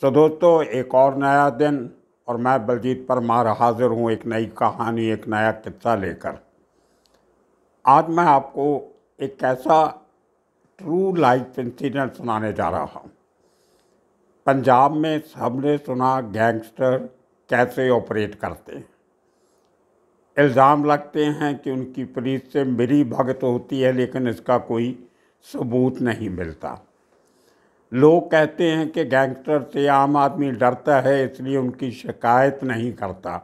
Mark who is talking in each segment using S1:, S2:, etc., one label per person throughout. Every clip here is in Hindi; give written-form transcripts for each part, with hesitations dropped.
S1: तो दोस्तों, एक और नया दिन और मैं बलजीत परमार हाजिर हूँ एक नई कहानी, एक नया किस्सा लेकर। आज मैं आपको एक ऐसा ट्रू लाइफ इंसिडेंट सुनाने जा रहा हूँ। पंजाब में सबने सुना गैंगस्टर कैसे ऑपरेट करते हैं। इल्ज़ाम लगते हैं कि उनकी पुलिस से मिली भगत होती है, लेकिन इसका कोई सबूत नहीं मिलता। लोग कहते हैं कि गैंगस्टर से आम आदमी डरता है, इसलिए उनकी शिकायत नहीं करता।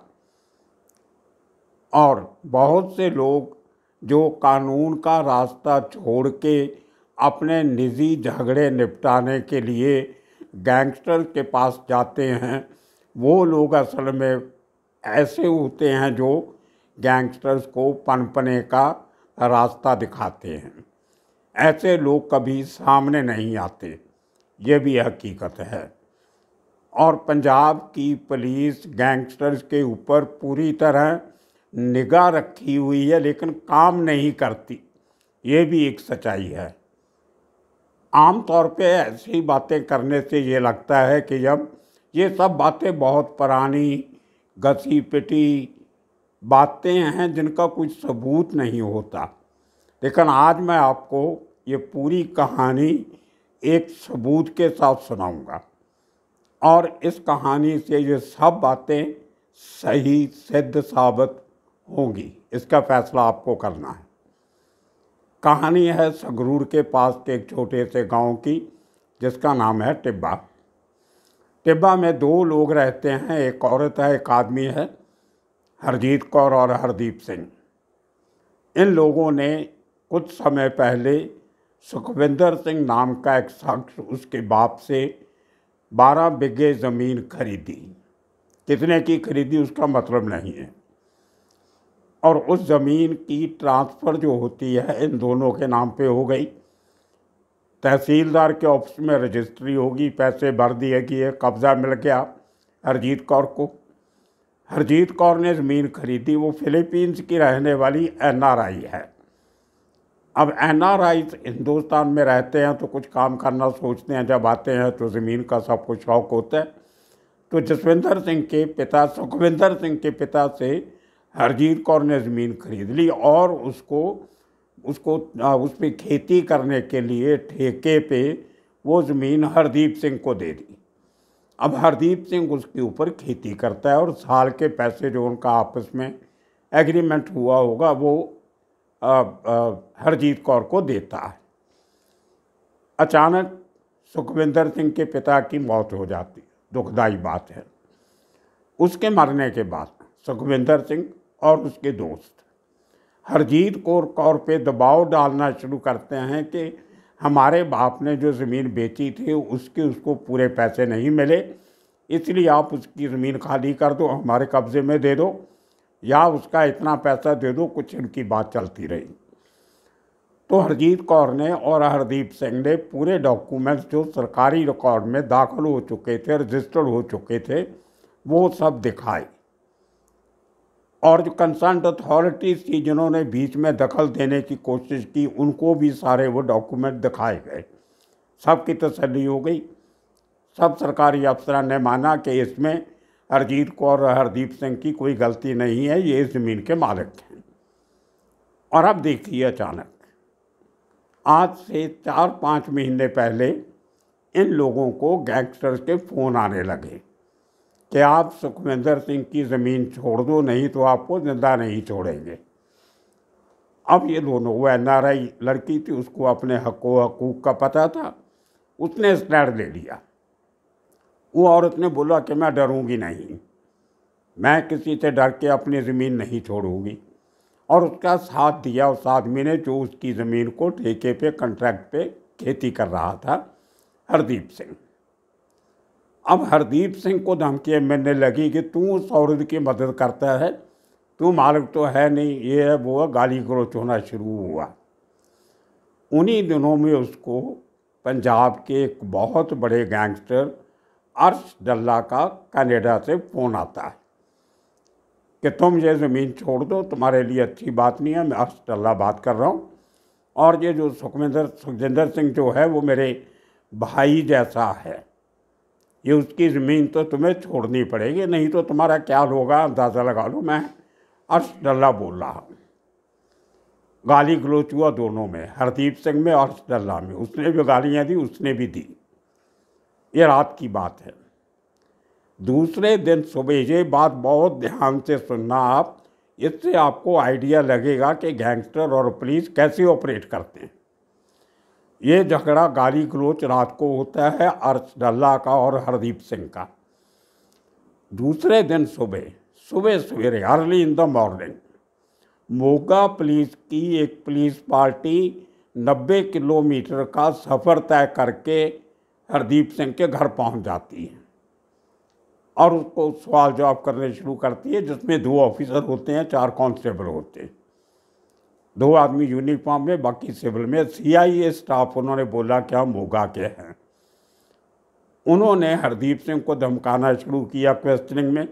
S1: और बहुत से लोग जो कानून का रास्ता छोड़ के अपने निजी झगड़े निपटाने के लिए गैंगस्टर के पास जाते हैं, वो लोग असल में ऐसे होते हैं जो गैंगस्टर्स को पनपने का रास्ता दिखाते हैं। ऐसे लोग कभी सामने नहीं आते, ये भी हकीकत है। और पंजाब की पुलिस गैंगस्टर्स के ऊपर पूरी तरह निगाह रखी हुई है, लेकिन काम नहीं करती, ये भी एक सच्चाई है। आम तौर पे ऐसी बातें करने से ये लगता है कि जब ये सब बातें बहुत पुरानी घसी पिटी बातें हैं जिनका कोई सबूत नहीं होता, लेकिन आज मैं आपको ये पूरी कहानी एक सबूत के साथ सुनाऊंगा और इस कहानी से ये सब बातें सही सिद्ध साबित होंगी। इसका फैसला आपको करना है। कहानी है संगरूर के पास के एक छोटे से गांव की, जिसका नाम है टिब्बा। टिब्बा में दो लोग रहते हैं, एक औरत है, एक आदमी है, हरजीत कौर और हरदीप सिंह। इन लोगों ने कुछ समय पहले सुखविंदर सिंह नाम का एक शख्स उसके बाप से 12 बिघे ज़मीन खरीदी। कितने की खरीदी उसका मतलब नहीं है। और उस ज़मीन की ट्रांसफ़र जो होती है इन दोनों के नाम पे हो गई। तहसीलदार के ऑफिस में रजिस्ट्री होगी, पैसे भर दिए गए, कब्ज़ा मिल गया हरजीत कौर को। हरजीत कौर ने ज़मीन खरीदी। वो फिलीपींस की रहने वाली NRI है। अब NRI हिंदुस्तान में रहते हैं तो कुछ काम करना सोचते हैं, जब आते हैं तो ज़मीन का सब कुछ शौक होता है। तो जसविंदर सिंह के पिता सुखविंदर सिंह के पिता से हरजीत कौर ने ज़मीन खरीद ली और उसको उस पर खेती करने के लिए ठेके पे वो ज़मीन हरदीप सिंह को दे दी। अब हरदीप सिंह उसके ऊपर खेती करता है और साल के पैसे जो उनका आपस में एग्रीमेंट हुआ होगा वो हरजीत कौर को देता है। अचानक सुखविंदर सिंह के पिता की मौत हो जाती है, दुखदाई बात है। उसके मरने के बाद सुखविंदर सिंह और उसके दोस्त हरजीत कौर पे दबाव डालना शुरू करते हैं कि हमारे बाप ने जो ज़मीन बेची थी उसको पूरे पैसे नहीं मिले, इसलिए आप उसकी ज़मीन खाली कर दो, हमारे कब्ज़े में दे दो, या उसका इतना पैसा दे दो। कुछ इनकी बात चलती रही। तो हरजीत कौर ने और हरदीप सिंह ने पूरे डॉक्यूमेंट्स जो सरकारी रिकॉर्ड में दाखिल हो चुके थे, रजिस्टर्ड हो चुके थे, वो सब दिखाए। और जो कंसर्न्ड अथॉरिटीज़ थी जिन्होंने बीच में दखल देने की कोशिश की, उनको भी सारे वो डॉक्यूमेंट दिखाए गए। सबकी तसल्ली हो गई। सब सरकारी अफसरान ने माना कि इसमें हरजीत कौर और हरदीप सिंह की कोई गलती नहीं है, ये ज़मीन के मालिक हैं। और अब देखिए, अचानक आज से 4-5 महीने पहले इन लोगों को गैंगस्टर्स के फ़ोन आने लगे कि आप सुखविंदर सिंह की ज़मीन छोड़ दो, नहीं तो आपको जिंदा नहीं छोड़ेंगे। अब ये दोनों, वो NRI लड़की थी, उसको अपने हकूक़ का पता था, उसने स्टैंड ले लिया। वो औरत ने बोला कि मैं डरूंगी नहीं, मैं किसी से डर के अपनी ज़मीन नहीं छोड़ूंगी। और उसका साथ दिया उस आदमी ने जो उसकी ज़मीन को ठेके पे, कॉन्ट्रैक्ट पे खेती कर रहा था, हरदीप सिंह। अब हरदीप सिंह को धमकियाँ मिलने लगी कि तू उस औरत की मदद करता है, तू मालिक तो है नहीं, ये है वो है, गाली गलौज होना शुरू हुआ। उन्हीं दिनों में उसको पंजाब के एक बहुत बड़े गैंगस्टर अर्श डल्ला का कनाडा से फ़ोन आता है कि तुम ये ज़मीन छोड़ दो, तुम्हारे लिए अच्छी बात नहीं है। मैं अर्श डल्ला बात कर रहा हूँ। और ये जो सुखविंदर सिंह जो है वो मेरे भाई जैसा है, ये उसकी ज़मीन तो तुम्हें छोड़नी पड़ेगी, नहीं तो तुम्हारा क्या होगा अंदाज़ा लगा लो। मैं अर्श डल्ला बोल रहा हूँ। गाली गलोच हुआ दोनों में, हरदीप सिंह में और अर्श डल्ला में। उसने भी गालियाँ दी, उसने भी दी। ये रात की बात है। दूसरे दिन सुबह, ये बात बहुत ध्यान से सुनना आप, इससे आपको आइडिया लगेगा कि गैंगस्टर और पुलिस कैसे ऑपरेट करते हैं। ये झगड़ा गाली गलोच रात को होता है अर्श डल्ला का और हरदीप सिंह का। दूसरे दिन सुबह सवेरे early in the morning Moga police की एक पुलिस पार्टी 90 किलोमीटर का सफ़र तय करके हरदीप सिंह के घर पहुंच जाती है और उसको सवाल जवाब करने शुरू करती है, जिसमें 2 ऑफिसर होते हैं, 4 कांस्टेबल होते हैं। 2 आदमी यूनिफॉर्म में, बाकी सिविल में। CIA स्टाफ उन्होंने बोला कि हम मोगा के हैं। उन्होंने हरदीप सिंह को धमकाना शुरू किया क्वेश्चनिंग में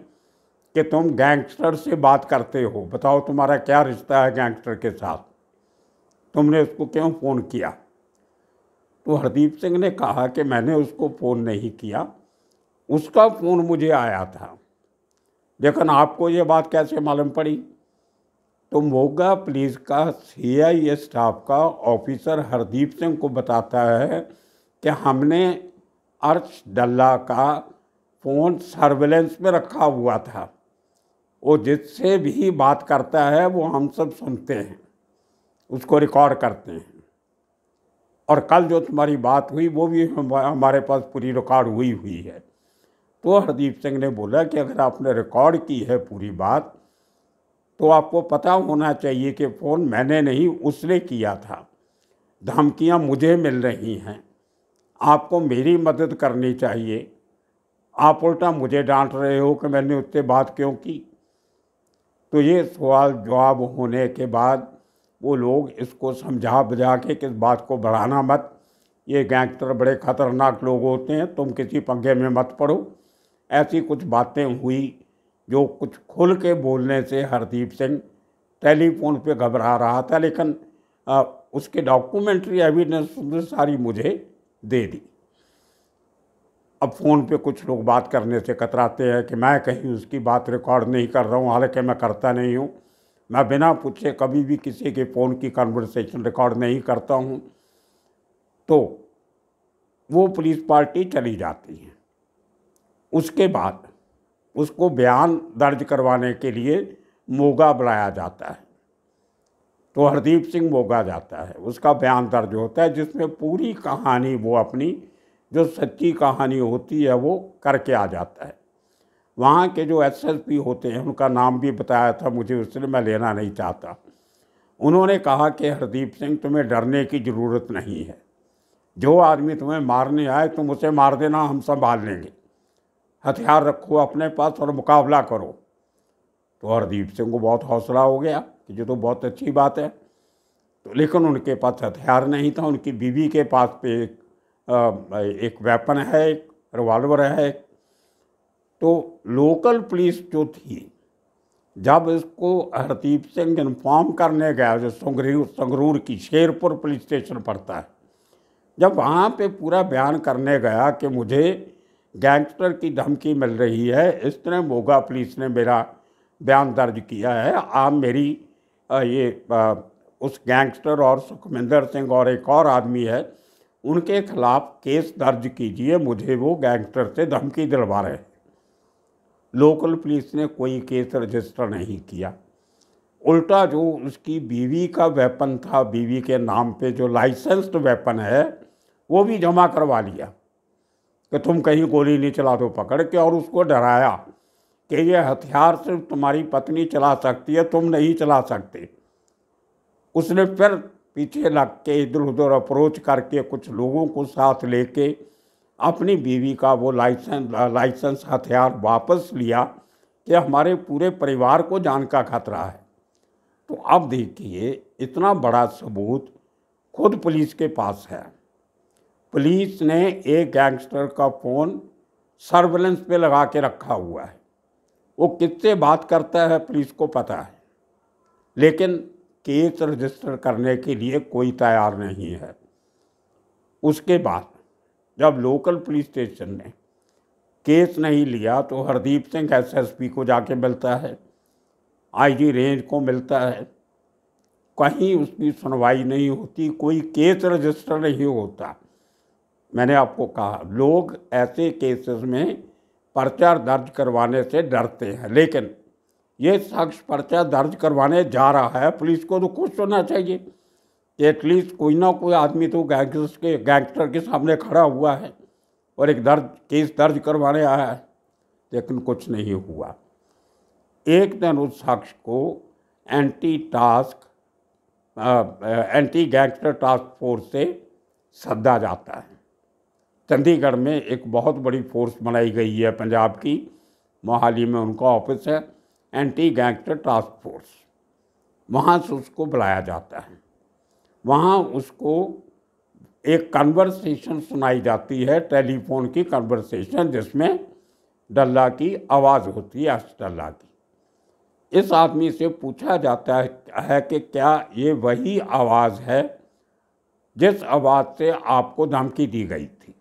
S1: कि तुम गैंगस्टर से बात करते हो, बताओ तुम्हारा क्या रिश्ता है गैंगस्टर के साथ, तुमने उसको क्यों फ़ोन किया। तो हरदीप सिंह ने कहा कि मैंने उसको फ़ोन नहीं किया, उसका फ़ोन मुझे आया था, लेकिन आपको ये बात कैसे मालूम पड़ी। तो मोगा पुलिस का CIA स्टाफ का ऑफिसर हरदीप सिंह को बताता है कि हमने अर्श डल्ला का फ़ोन सर्विलेंस में रखा हुआ था, वो जिससे भी बात करता है वो हम सब सुनते हैं, उसको रिकॉर्ड करते हैं, और कल जो तुम्हारी बात हुई वो भी हमारे पास पूरी रिकॉर्ड हुई है। तो हरदीप सिंह ने बोला कि अगर आपने रिकॉर्ड की है पूरी बात, तो आपको पता होना चाहिए कि फ़ोन मैंने नहीं उसने किया था, धमकियां मुझे मिल रही हैं, आपको मेरी मदद करनी चाहिए, आप उल्टा मुझे डांट रहे हो कि मैंने उससे बात क्यों की। तो ये सवाल जवाब होने के बाद वो लोग इसको समझा बुझा के कि इस बात को बढ़ाना मत, ये गैंगस्टर बड़े ख़तरनाक लोग होते हैं, तुम किसी पंगे में मत पड़ो। ऐसी कुछ बातें हुई जो कुछ खुल के बोलने से हरदीप सिंह टेलीफोन पे घबरा रहा था, लेकिन उसके डॉक्यूमेंट्री एविडेंस सारी मुझे दे दी। अब फ़ोन पे कुछ लोग बात करने से कतराते हैं कि मैं कहीं उसकी बात रिकॉर्ड नहीं कर रहा हूँ, हालांकि मैं करता नहीं हूँ। मैं बिना पूछे कभी भी किसी के फ़ोन की कन्वर्सेशन रिकॉर्ड नहीं करता हूँ। तो वो पुलिस पार्टी चली जाती है। उसके बाद उसको बयान दर्ज करवाने के लिए मोगा बुलाया जाता है। तो हरदीप सिंह मोगा जाता है, उसका बयान दर्ज होता है, जिसमें पूरी कहानी वो अपनी जो सच्ची कहानी होती है वो करके आ जाता है। वहाँ के जो SSP होते हैं, उनका नाम भी बताया था मुझे उसने, मैं लेना नहीं चाहता। उन्होंने कहा कि हरदीप सिंह तुम्हें डरने की ज़रूरत नहीं है, जो आदमी तुम्हें मारने आए तुम उसे मार देना, हम संभाल लेंगे, हथियार रखो अपने पास और मुकाबला करो। तो हरदीप सिंह को बहुत हौसला हो गया कि ये तो बहुत अच्छी बात है। तो लेकिन उनके पास हथियार नहीं था, उनकी बीवी के पास पे एक वेपन है, एक रिवॉल्वर है। तो लोकल पुलिस जो थी, जब इसको हरदीप सिंह इन्फॉर्म करने गया, जो संगरूर की शेरपुर पुलिस स्टेशन पड़ता है, जब वहाँ पे पूरा बयान करने गया कि मुझे गैंगस्टर की धमकी मिल रही है, इस तरह मोगा पुलिस ने मेरा बयान दर्ज किया है, आप मेरी उस गैंगस्टर और सुखविंदर सिंह और एक और आदमी है, उनके खिलाफ केस दर्ज कीजिए, मुझे वो गैंगस्टर से धमकी दिलवा रहे हैं। लोकल पुलिस ने कोई केस रजिस्टर नहीं किया, उल्टा जो उसकी बीवी का वेपन था, बीवी के नाम पे जो लाइसेंस्ड वेपन है, वो भी जमा करवा लिया कि तुम कहीं गोली नहीं चला दो पकड़ के, और उसको डराया कि ये हथियार सिर्फ तुम्हारी पत्नी चला सकती है, तुम नहीं चला सकते। उसने फिर पीछे लग के इधर उधर अप्रोच करके कुछ लोगों को साथ लेके अपनी बीवी का वो लाइसेंस हथियार वापस लिया कि हमारे पूरे परिवार को जान का खतरा है। तो अब देखिए, इतना बड़ा सबूत खुद पुलिस के पास है। पुलिस ने एक गैंगस्टर का फ़ोन सर्विलेंस पे लगा के रखा हुआ है, वो किससे बात करता है पुलिस को पता है, लेकिन केस रजिस्टर करने के लिए कोई तैयार नहीं है। उसके बाद जब लोकल पुलिस स्टेशन ने केस नहीं लिया तो हरदीप सिंह एसएसपी को जाके मिलता है, आईजी रेंज को मिलता है, कहीं उसकी सुनवाई नहीं होती, कोई केस रजिस्टर नहीं होता। मैंने आपको कहा लोग ऐसे केसेस में पर्चा दर्ज करवाने से डरते हैं, लेकिन ये शख्स पर्चा दर्ज करवाने जा रहा है, पुलिस को तो खुश होना चाहिए कि एटलीस्ट कोई ना कोई आदमी तो गैंगस्टर के सामने खड़ा हुआ है और एक केस दर्ज करवाने आया है, लेकिन कुछ नहीं हुआ। एक दिन उस शख्स को एंटी गैंगस्टर टास्क फोर्स से सद्दा जाता है। चंडीगढ़ में एक बहुत बड़ी फोर्स बनाई गई है पंजाब की, मोहाली में उनका ऑफिस है, एंटी गैंगस्टर टास्क फोर्स। वहाँ से उसको बुलाया जाता है। वहाँ उसको एक कन्वर्सेशन सुनाई जाती है, टेलीफोन की कन्वर्सेशन, जिसमें डल्ला की आवाज़ होती है, अर्श डल्ला की। इस आदमी से पूछा जाता है कि क्या ये वही आवाज़ है जिस आवाज़ से आपको धमकी दी गई थी।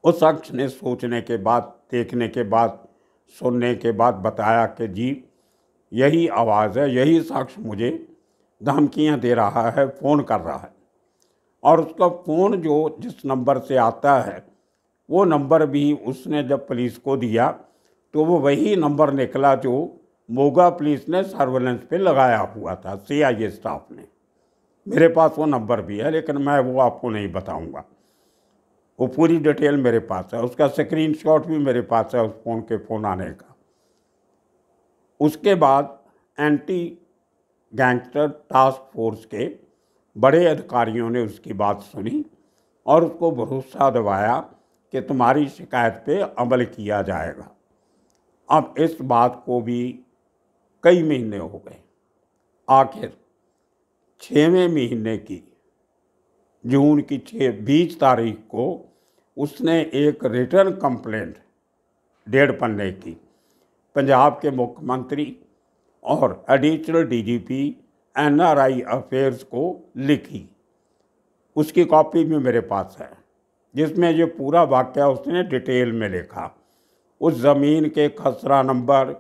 S1: उस शख्स ने सोचने के बाद, देखने के बाद, सुनने के बाद बताया कि जी यही आवाज़ है, यही शख्स मुझे धमकियां दे रहा है, फ़ोन कर रहा है। और उसका फ़ोन जो जिस नंबर से आता है वो नंबर भी उसने जब पुलिस को दिया तो वो वही नंबर निकला जो मोगा पुलिस ने सर्वेलेंस पे लगाया हुआ था, सीआईए स्टाफ ने। मेरे पास वो नंबर भी है, लेकिन मैं वो आपको नहीं बताऊंगा। वो पूरी डिटेल मेरे पास है, उसका स्क्रीनशॉट भी मेरे पास है उस फ़ोन आने का। उसके बाद एंटी गैंगस्टर टास्क फोर्स के बड़े अधिकारियों ने उसकी बात सुनी और उसको भरोसा दिलाया कि तुम्हारी शिकायत पे अमल किया जाएगा। अब इस बात को भी कई महीने हो गए। आखिर 6वें महीने की जून की 20 तारीख को उसने एक रिटर्न कंप्लेंट 1.5 पन्ने की पंजाब के मुख्यमंत्री और एडिशनल डीजीपी एनआरआई अफेयर्स को लिखी। उसकी कॉपी भी मेरे पास है, जिसमें ये पूरा वाक़या उसने डिटेल में लिखा। उस ज़मीन के खसरा नंबर,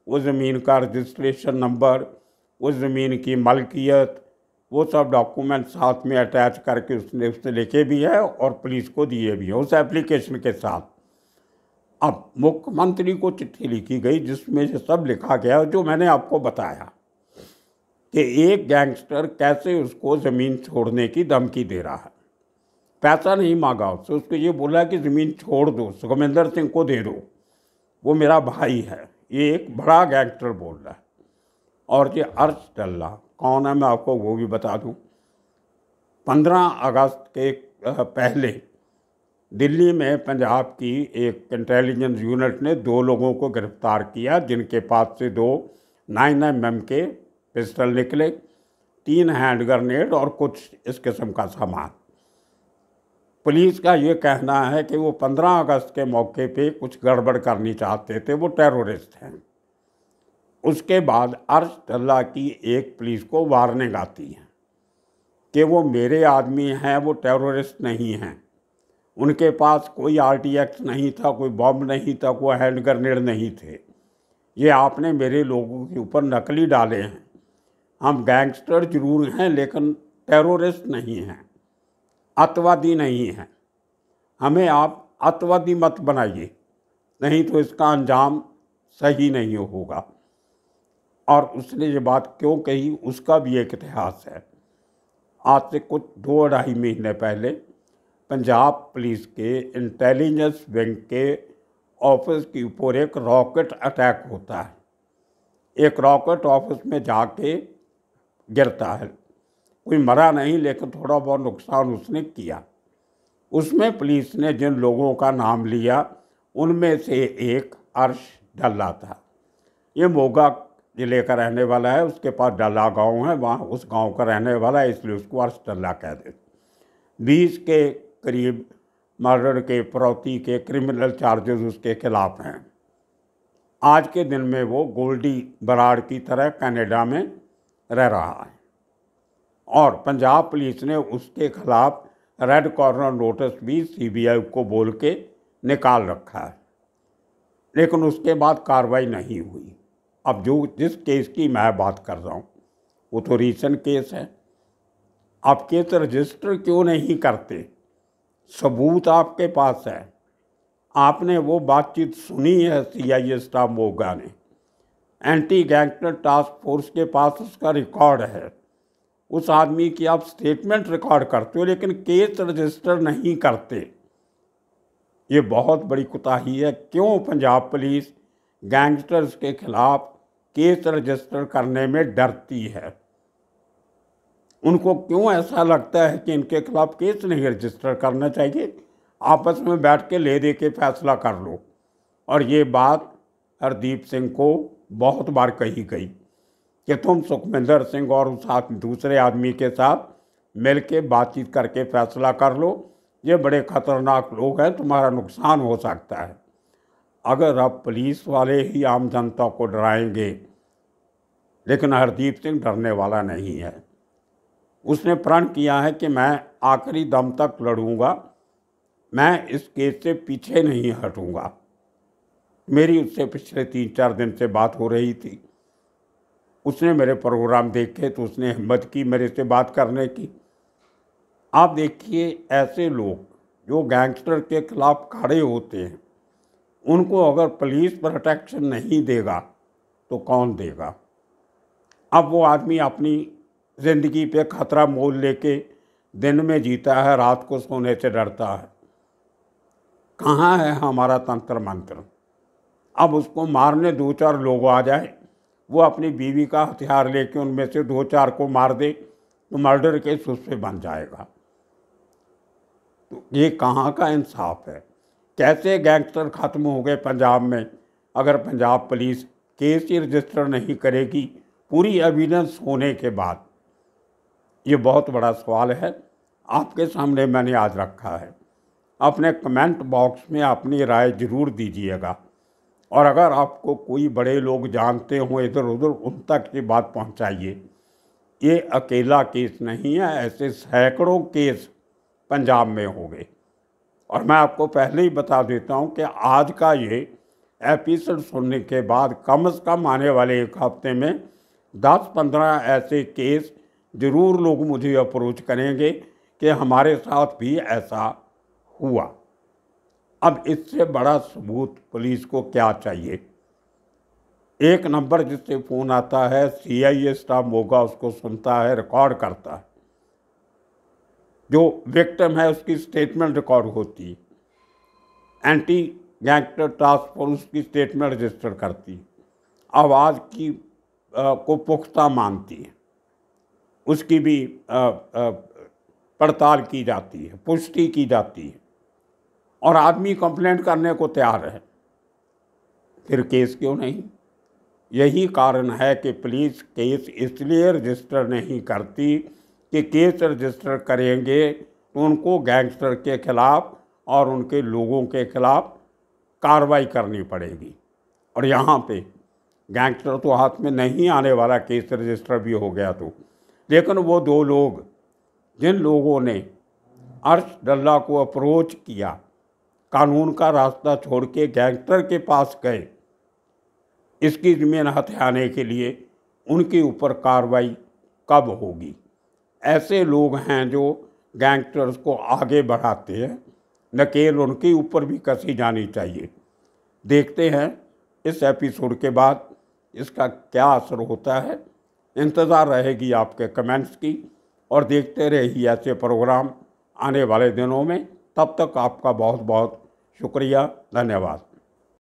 S1: उस ज़मीन का रजिस्ट्रेशन नंबर, उस ज़मीन की मलकियत, वो सब डॉक्यूमेंट साथ में अटैच करके उसने लिखे भी है और पुलिस को दिए भी हैं उस एप्लीकेशन के साथ। अब मुख्यमंत्री को चिट्ठी लिखी गई जिसमें ये सब लिखा गया जो मैंने आपको बताया कि एक गैंगस्टर कैसे उसको ज़मीन छोड़ने की धमकी दे रहा है। पैसा नहीं मांगा उससे, उसको ये बोला कि ज़मीन छोड़ दो, सुखविंदर सिंह को दे दो, वो मेरा भाई है। ये एक बड़ा गैंगस्टर बोल रहा है। और ये अर्श डल्ला कौन है मैं आपको वो भी बता दूं। 15 अगस्त के पहले दिल्ली में पंजाब की एक इंटेलिजेंस यूनिट ने 2 लोगों को गिरफ्तार किया, जिनके पास से 2 9mm के पिस्टल निकले, 3 हैंड ग्रेनेड और कुछ इस किस्म का सामान। पुलिस का ये कहना है कि वो 15 अगस्त के मौके पे कुछ गड़बड़ करनी चाहते थे, वो टेररिस्ट हैं। उसके बाद अर्श डल्ला की एक पुलिस को वार्निंग आती है कि वो मेरे आदमी हैं, वो टेररिस्ट नहीं हैं। उनके पास कोई RTX नहीं था, कोई बॉम्ब नहीं था, कोई हैंड ग्रेनेड नहीं थे। ये आपने मेरे लोगों के ऊपर नकली डाले हैं। हम गैंगस्टर जरूर हैं लेकिन टेररिस्ट नहीं हैं, अतवादी नहीं हैं। हमें आप अतवादी मत बनाइए, नहीं तो इसका अंजाम सही नहीं होगा। और उसने ये बात क्यों कही उसका भी एक इतिहास है। आज से कुछ 2-2.5 महीने पहले पंजाब पुलिस के इंटेलिजेंस विंग के ऑफिस के ऊपर एक रॉकेट अटैक होता है। एक रॉकेट ऑफिस में जाके गिरता है, कोई मरा नहीं लेकिन थोड़ा बहुत नुकसान उसने किया। उसमें पुलिस ने जिन लोगों का नाम लिया उनमें से एक अर्श डल्ला था। ये मोगा जिले का रहने वाला है, उसके पास डल्ला गांव है, वहाँ उस गांव का रहने वाला है, इसलिए उसको अर्श डल्ला कहते। 20 के करीब मर्डर के, फिरौती के क्रिमिनल चार्जेस उसके खिलाफ हैं। आज के दिन में वो गोल्डी बराड़ की तरह कनाडा में रह रहा है और पंजाब पुलिस ने उसके खिलाफ रेड कॉर्नर नोटिस भी CBI को बोल के निकाल रखा है, लेकिन उसके बाद कार्रवाई नहीं हुई। अब जिस केस की मैं बात कर रहा हूँ वो तो रीसेंट केस है। आप केस रजिस्टर क्यों नहीं करते? सबूत आपके पास है, आपने वो बातचीत सुनी है CI स्टाफ मोगा ने, एंटी गैंगस्टर टास्क फोर्स के पास उसका रिकॉर्ड है, उस आदमी की आप स्टेटमेंट रिकॉर्ड करते हो लेकिन केस रजिस्टर नहीं करते। ये बहुत बड़ी कुताही है। क्यों पंजाब पुलिस गैंगस्टर्स के खिलाफ केस रजिस्टर करने में डरती है? उनको क्यों ऐसा लगता है कि इनके खिलाफ केस नहीं रजिस्टर करना चाहिए? आपस में बैठ के ले दे के फैसला कर लो। और ये बात हरदीप सिंह को बहुत बार कही गई कि तुम सुखविंदर सिंह और उस दूसरे आदमी के साथ मिल के बातचीत करके फैसला कर लो, ये बड़े खतरनाक लोग हैं, तुम्हारा नुकसान हो सकता है। अगर अब पुलिस वाले ही आम जनता को डराएंगे, लेकिन हरदीप सिंह डरने वाला नहीं है। उसने प्रण किया है कि मैं आखिरी दम तक लड़ूंगा, मैं इस केस से पीछे नहीं हटूंगा। मेरी उससे पिछले 3-4 दिन से बात हो रही थी, उसने मेरे प्रोग्राम देखे तो उसने हिम्मत की मेरे से बात करने की। आप देखिए, ऐसे लोग जो गैंगस्टर के खिलाफ खड़े होते हैं, उनको अगर पुलिस प्रोटेक्शन नहीं देगा तो कौन देगा? अब वो आदमी अपनी ज़िंदगी पे खतरा मोल लेके दिन में जीता है, रात को सोने से डरता है। कहाँ है हमारा तंत्र मंत्र? अब उसको मारने 2-4 लोग आ जाए, वो अपनी बीवी का हथियार लेके उनमें से 2-4 को मार दे तो मर्डर केस उस पर बन जाएगा। तो ये कहाँ का इंसाफ है? कैसे गैंगस्टर ख़त्म हो गए पंजाब में अगर पंजाब पुलिस केस ही रजिस्टर नहीं करेगी पूरी एविडेंस होने के बाद? ये बहुत बड़ा सवाल है, आपके सामने मैंने आज रखा है। अपने कमेंट बॉक्स में अपनी राय ज़रूर दीजिएगा, और अगर आपको कोई बड़े लोग जानते हों इधर उधर, उन तक ये बात पहुंचाइए। ये अकेला केस नहीं है, ऐसे सैकड़ों केस पंजाब में हो गए। और मैं आपको पहले ही बता देता हूं कि आज का ये एपिसोड सुनने के बाद कम से कम आने वाले 1 हफ्ते में 10-15 ऐसे केस ज़रूर लोग मुझे अप्रोच करेंगे कि हमारे साथ भी ऐसा हुआ। अब इससे बड़ा सबूत पुलिस को क्या चाहिए? एक नंबर जिससे फ़ोन आता है CI स्टाफ मोगा उसको सुनता है, रिकॉर्ड करता है। जो विक्टिम है उसकी स्टेटमेंट रिकॉर्ड होती है। एंटी गैंगस्टर टास्क फोर्स की स्टेटमेंट रजिस्टर करती है, आवाज़ की को पुख्ता मानती है, उसकी भी पड़ताल की जाती है, पुष्टि की जाती है, और आदमी कंप्लेंट करने को तैयार है। फिर केस क्यों नहीं? यही कारण है कि पुलिस केस इसलिए रजिस्टर नहीं करती कि केस रजिस्टर करेंगे तो उनको गैंगस्टर के खिलाफ और उनके लोगों के खिलाफ कार्रवाई करनी पड़ेगी। और यहाँ पे गैंगस्टर तो हाथ में नहीं आने वाला, केस रजिस्टर भी हो गया तो। लेकिन वो 2 लोग जिन लोगों ने अर्श डल्ला को अप्रोच किया, कानून का रास्ता छोड़ के गैंगस्टर के पास गए इसकी ज़मीन हथियाने के लिए, उनके ऊपर कार्रवाई कब होगी? ऐसे लोग हैं जो गैंगस्टर्स को आगे बढ़ाते हैं, नकेल उनके ऊपर भी कसी जानी चाहिए। देखते हैं इस एपिसोड के बाद इसका क्या असर होता है। इंतज़ार रहेगी आपके कमेंट्स की, और देखते रहिए ऐसे प्रोग्राम आने वाले दिनों में। तब तक आपका बहुत बहुत शुक्रिया, धन्यवाद।